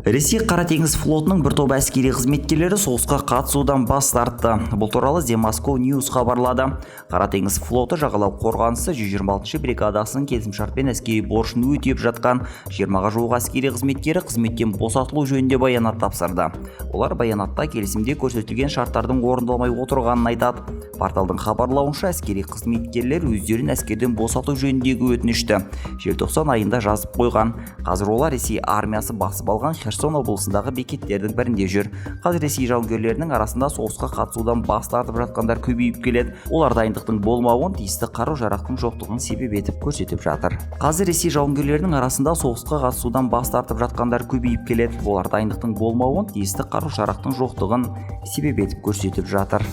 Ресей Қара теңіз флотының бір топ әскери қызметкерлері соғысқа қатысудан бас тартты. Бұл туралы The Moscow News хабарлады. Қара теңіз флоты жағалау қорғанысы 126 бригадасының келісімшартпен әскери борышын өтеп жатқан 20-ға жуық әскери қызметкері қызметтен босатылу жөнінде баянат тапсырды. Олар баянатта келісімде көрсетілген шарттардың орындалмай отырғанын айтады. Порталдың хабарлауынша әскери қызметкерлер өздерін әскерден босату жөніндегі өтінішті желтоқсан айында жазып қойған. Қазір олар Ресей армиясы басып алған Херсон облысындағы бекеттердің бірінде жүр. Қазір Ресей жауынгерлерінің арасында соғысқа қатысудан бас тартып жатқандар көбейіп келеді. Олар дайындықтың болмауын, тиісті қару-жарақтың жоқтығын себеп етіп көрсетіп жатыр. Қазір Ресей жауынгерлерінің арасында соғысқа қатысудан бас тартып жатқандар көбейіп келеді. Олар дайындықтың болмауын, тиісті қару-жарақтың жоқтығын себеп етіп көрсетіп жатыр.